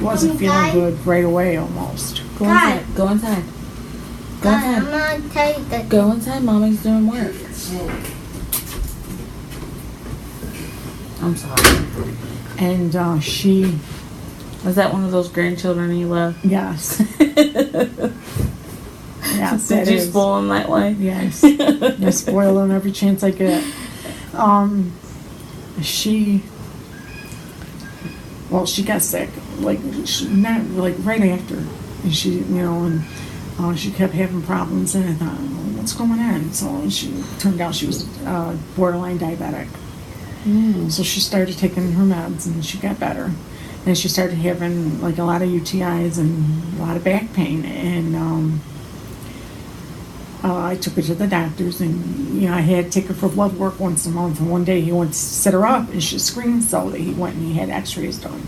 wasn't feeling good right away almost. Go inside. Go inside. Go inside. I'm gonna tell you that. Go inside. Mommy's doing work. I'm sorry. And she... Was that one of those grandchildren you love? Yes. Yes, Did you spoil them that way? Yes. I spoil them every chance I get. She got sick, right after. And she, and she kept having problems, and I thought, well, what's going on? So she turned out she was borderline diabetic. So she started taking her meds, and she got better. And she started having a lot of UTIs and a lot of back pain, and I took her to the doctors, and I had to take her for blood work once a month. And one day he went to sit her up, and she screamed so that he went and he had X-rays done.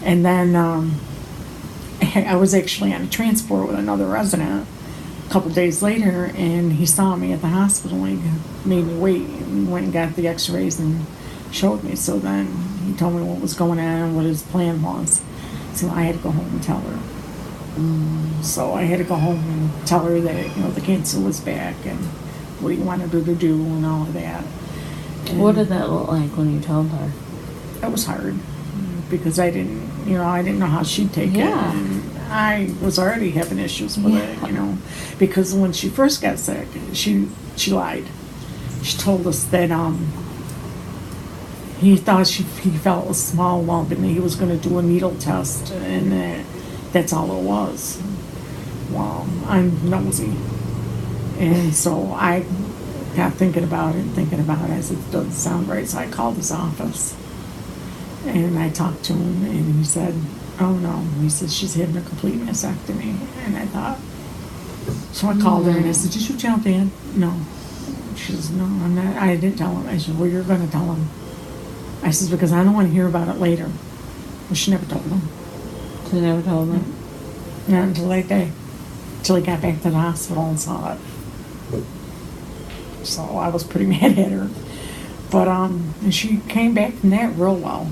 And then I was actually on a transport with another resident a couple days later, and he saw me at the hospital, and he made me wait, and went and got the X-rays and showed me. So then he told me what was going on and what his plan was. So I had to go home and tell her. So I had to go home and tell her that the cancer was back and what he wanted her to do and all of that. And what did that look like when you told her? It was hard because I didn't know how she'd take it. And I was already having issues with it, because when she first got sick, she lied. She told us that he thought he felt a small lump and he was going to do a needle test, and that's all it was. Well, I'm nosy. And so I got thinking about it. I said, it doesn't sound right. So I called his office. And I talked to him, and he said, oh, no. He said, she's having a complete mastectomy. And I thought, so I called her, and I said, did you tell Dad? No. She says, no, I'm not. I didn't tell him. I said, well, you're going to tell him. I said, because I don't want to hear about it later. Well, she never told him. She never told him? Not until that day. Until he got back to the hospital and saw it. So I was pretty mad at her. But and she came back from that real well.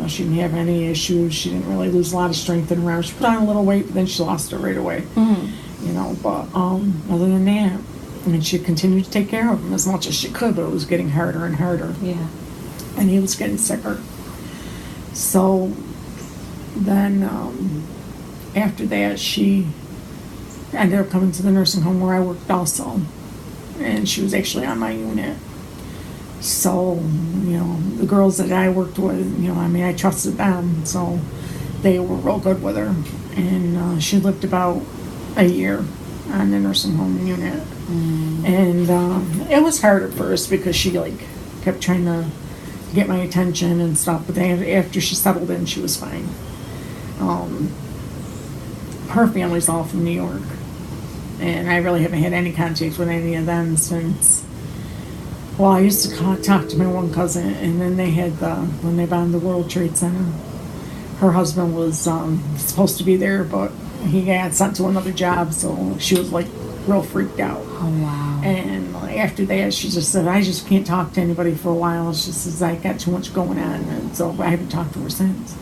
She didn't have any issues. She didn't really lose a lot of strength in her arms. She put on a little weight, but then she lost it right away. But other than that, she continued to take care of him as much as she could, but it was getting harder and harder. Yeah. And he was getting sicker. So then after that, she ended up coming to the nursing home where I worked also. And she was actually on my unit. So, the girls that I worked with, I trusted them. So they were real good with her. And she lived about a year on the nursing home unit. And it was hard at first because she, kept trying to get my attention and stuff. But then after she settled in, she was fine. Her family's all from New York. And I really haven't had any contact with any of them since... Well, I used to talk to my one cousin, and then they had when they bombed the World Trade Center, her husband was supposed to be there, but he got sent to another job, so she was real freaked out. Oh, wow. And after that, she just said, I just can't talk to anybody for a while. She says, I got too much going on, and so I haven't talked to her since.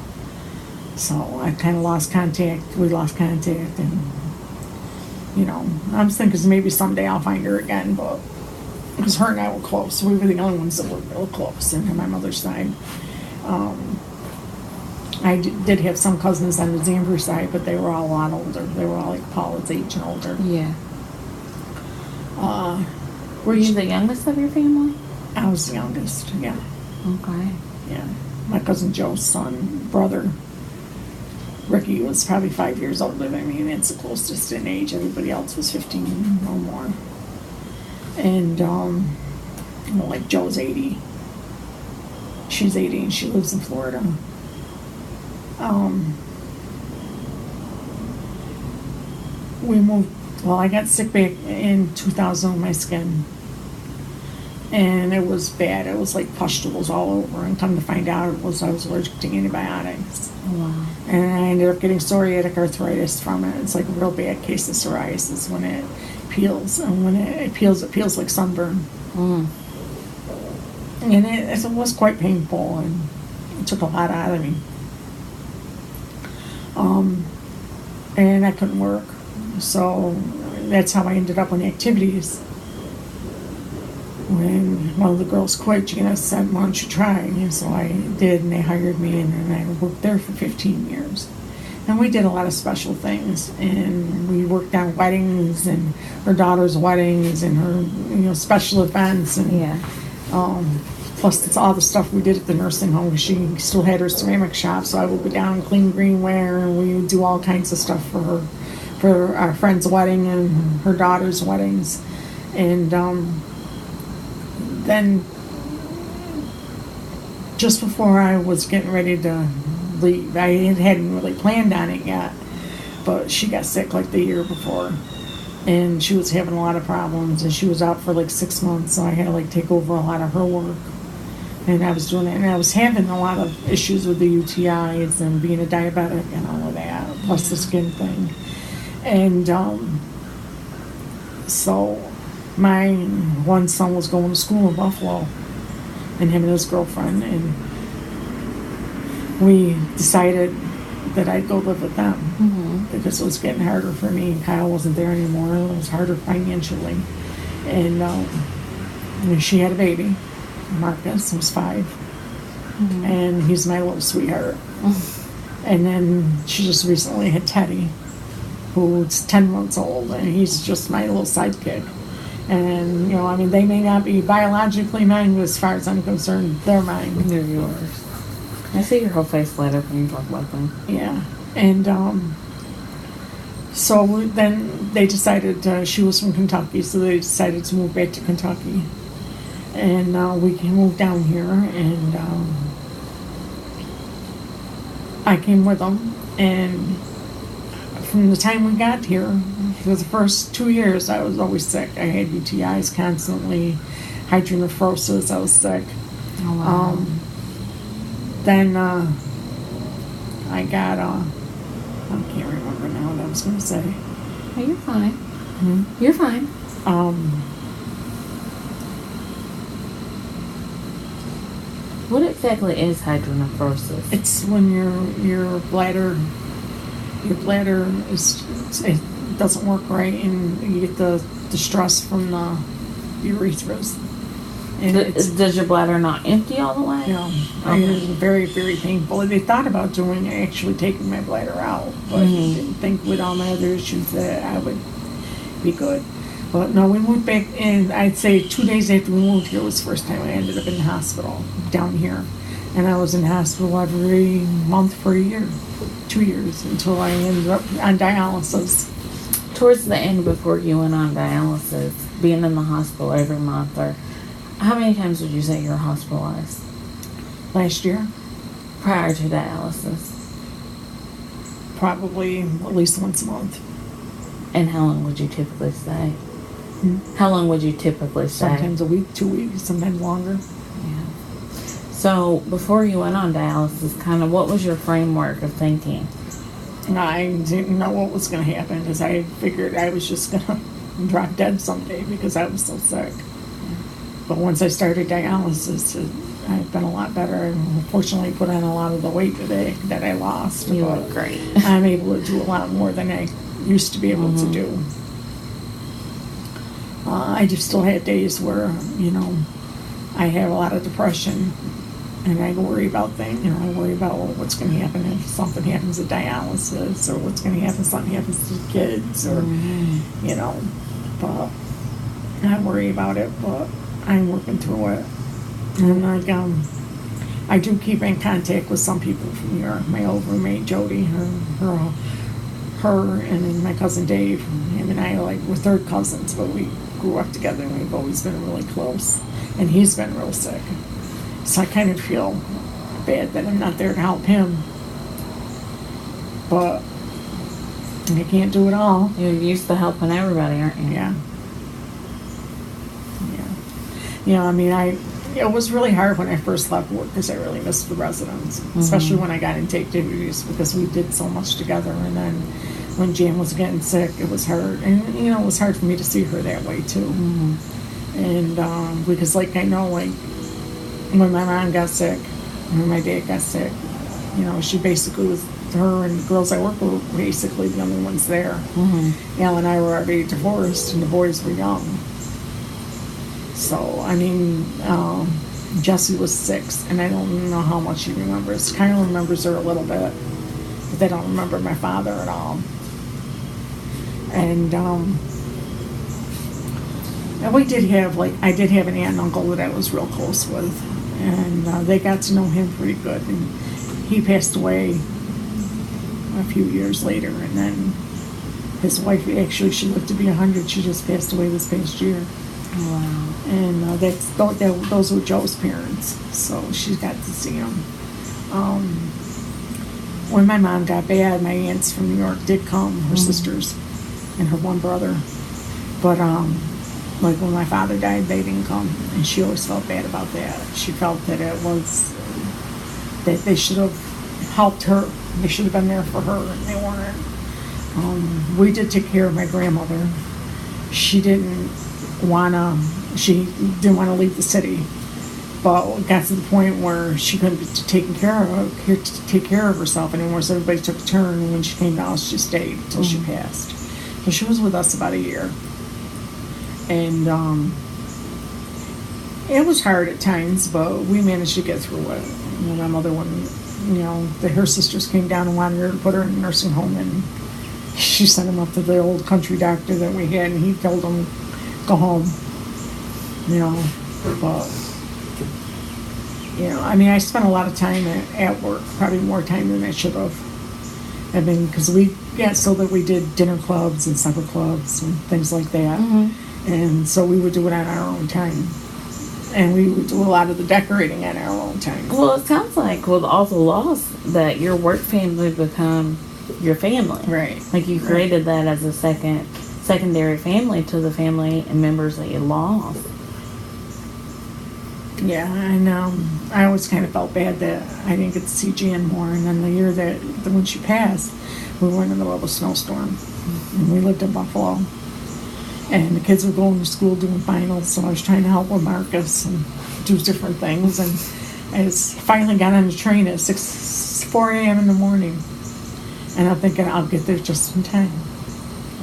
So I kind of lost contact. We lost contact, and, I'm thinking maybe someday I'll find her again, but... Because her and I were close. We were the only ones that were real close on my mother's side. I did have some cousins on the Zamber side, but they were all a lot older. They were all Paula's age and older. Yeah. Were you the youngest of your family? I was the youngest, yeah. Okay. Yeah. My cousin Joe's brother, Ricky, was probably 5 years older than me, and that's the closest in age. Everybody else was 15 or more. And, Joe's 80. She's 80 and she lives in Florida. We moved, I got sick back in 2000 with my skin. And it was bad. It was like pustules all over. And come to find out I was allergic to antibiotics. Oh, wow. And I ended up getting psoriatic arthritis from it. It's like a real bad case of psoriasis when it peels, and when it peels like sunburn. And it was quite painful, and it took a lot out of me. And I couldn't work. So that's how I ended up on activities. When one of the girls quit, Gina said, why don't you try? And so I did, and they hired me, and then I worked there for 15 years. And we did a lot of special things, and we worked on weddings, and her daughter's weddings, and her, special events, and Yeah. plus it's all the stuff we did at the nursing home. She still had her ceramic shop, so I would go down and clean greenware, and we would do all kinds of stuff for her, for our friend's wedding and her daughter's weddings. And then just before I was getting ready to leave, I hadn't really planned on it yet, but she got sick like the year before, and she was having a lot of problems, and she was out for like 6 months, so I had to like take over a lot of her work. And I was doing it, and I was having a lot of issues with the UTIs and being a diabetic and all of that, plus the skin thing. And so my one son was going to school in Buffalo, and him and his girlfriend, and we decided that I'd go live with them because it was getting harder for me. Kyle wasn't there anymore. It was harder financially. And she had a baby. Marcus was 5. And he's my little sweetheart. And then she just recently had Teddy, who's 10 months old, and he's just my little sidekick. And, they may not be biologically mine, but as far as I'm concerned, they're mine. They're yours. I see your whole face light up when you talk about them. Yeah. And so then they decided, she was from Kentucky, so they decided to move back to Kentucky. And we moved down here, and I came with them. And from the time we got here, for the first 2 years, I was always sick. I had UTIs constantly, hydronephrosis, I was sick. Oh, wow. Then I got, I can't remember now what I was going to say. Oh, you're fine. You're fine. What exactly is hydronephrosis? It's when your bladder it doesn't work right, and you get the stress from the urethras. And Does your bladder not empty all the way? No, Okay. it was very, very painful. They thought about actually taking my bladder out, but I didn't think with all my other issues that I would be good. But no, we moved back, and I'd say 2 days after we moved here was the first time I ended up in the hospital down here. And I was in hospital every month for a year, 2 years, until I ended up on dialysis. Towards the end, before you went on dialysis, being in the hospital every month, or how many times would you say you were hospitalized Last year, prior to dialysis? probably at least once a month. And how long would you typically stay? How long would you typically stay? Sometimes a week, 2 weeks, sometimes longer. Yeah. So before you went on dialysis, kind of what was your framework of thinking? I didn't know what was going to happen because I figured I was just going to drop dead someday because I was so sick. But once I started dialysis, I've been a lot better, and fortunately put on a lot of the weight that I lost. You But look great. I'm able to do a lot more than I used to be able to do. I just still have days where, I have a lot of depression, and I worry about things. I worry about what's going to happen if something happens at dialysis, or what's going to happen if something happens to the kids, or, but I worry about it, but I'm working through it. And I do keep in contact with some people from here. My old roommate, Jody, her and then my cousin Dave. Him and I we're third cousins, but we grew up together, and we've always been really close. And he's been real sick. So I kind of feel bad that I'm not there to help him. But I can't do it all. You're used to helping everybody, aren't you? Yeah. It was really hard when I first left work because I really missed the residents, especially when I got into activities because we did so much together. And then when Jan was getting sick, it was hard. And, it was hard for me to see her that way, too. And because, I know, when my mom got sick, when my dad got sick, she basically was her and the girls I work with were basically the only ones there. Al and I were already divorced, and the boys were young. So, I mean, Jesse was 6, and I don't know how much he remembers. Kyle remembers her a little bit, but they don't remember my father at all. And we did have, I did have an aunt and uncle that I was real close with, and they got to know him pretty good. And he passed away a few years later, and then his wife, actually, she lived to be 100. She just passed away this past year. Wow. And those were Joe's parents, so she got to see them. When my mom got bad, my aunts from New York did come, her sisters and her one brother. But when my father died, they didn't come, and she always felt bad about that. She felt that it was that they should have helped her. They should have been there for her, and they weren't. We did take care of my grandmother. She didn't want to leave the city, but it got to the point where she couldn't take care of herself anymore, so everybody took a turn, and when she came down, she stayed until she passed. So she was with us about a year, and it was hard at times, but we managed to get through it. My mother, her sisters came down and wanted her to put her in a nursing home, and she sent him up to the old country doctor that we had, and he told him, go home, but, I spent a lot of time at work, probably more time than I should have. I mean, because we got so that we did dinner clubs and supper clubs and things like that, and so we would do it on our own time, and we would do a lot of the decorating on our own time. Well, it sounds like with all the loss that your work family become your family, right? Like you created that as a secondary family to the family and members that you lost. Yeah, and I always kind of felt bad that I didn't get to see Jan more. And then the year that when she passed, we were in the middle of a snowstorm, and we lived in Buffalo, and the kids were going to school doing finals, so I was trying to help with Marcus and do different things. And I finally got on the train at 4 a.m. in the morning, and I'm thinking I'll get there just in time.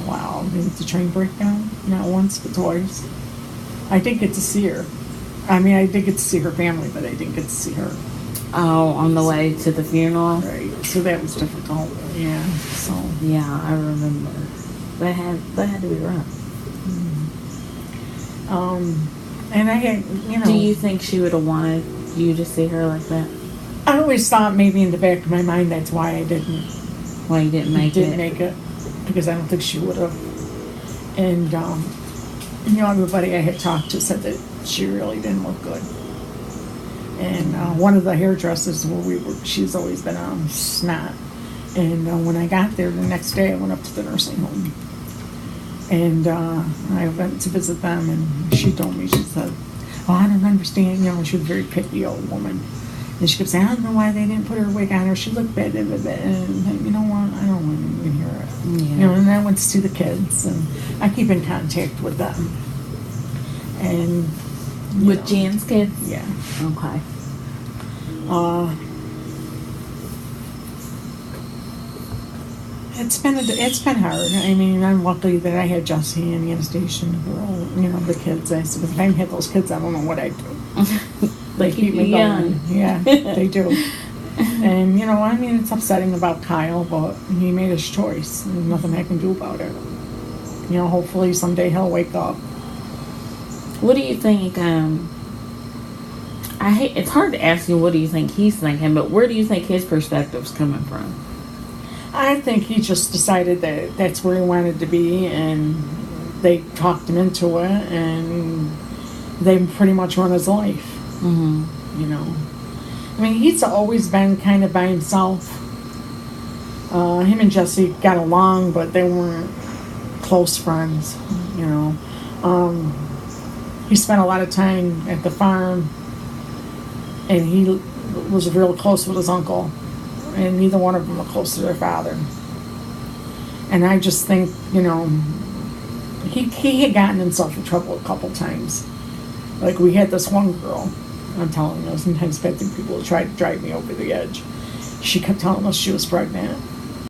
Wow, did the train break down? Not once, but twice. I did get to see her. I mean, I did get to see her family, but I didn't get to see her. Oh, on the way to the funeral? Right. So that was difficult. Yeah. So. Yeah, I remember. That had to be rough. And I had, Do you think she would have wanted you to see her like that? I always thought maybe in the back of my mind that's why I didn't. Why you didn't make it? Because I don't think she would have. And, everybody I had talked to said that she really didn't look good. And one of the hairdressers she's always been snot. And when I got there the next day, I went up to the nursing home. And I went to visit them, and she told me, she said, oh, I don't understand. She was a very picky old woman. And she kept saying, I don't know why they didn't put her wig on her. She looked bad. And you know what? I don't want to even hear it. Yeah. And then I went to see the kids, and I keep in contact with them. And with Jan's kids? Yeah. Okay. It's been hard. I mean, I'm lucky that I had Jesse and Anastasia and the girl, the kids. I said, if I didn't have those kids, I don't know what I'd do. They keep me going. Yeah, they do. And, it's upsetting about Kyle, but he made his choice. There's nothing I can do about it. Hopefully someday he'll wake up. What do you think, it's hard to ask you what do you think he's thinking, but where do you think his perspective's coming from? I think he just decided that that's where he wanted to be, and they talked him into it, and they pretty much run his life. Mm-hmm. I mean, he's always been kind of by himself. Him and Jesse got along, but they weren't close friends, He spent a lot of time at the farm, and he was real close with his uncle, and neither one of them were close to their father. And I just think, he had gotten himself in trouble a couple times. Like, we had this one girl, I'm telling you, sometimes I think people try to drive me over the edge. she kept telling us she was pregnant.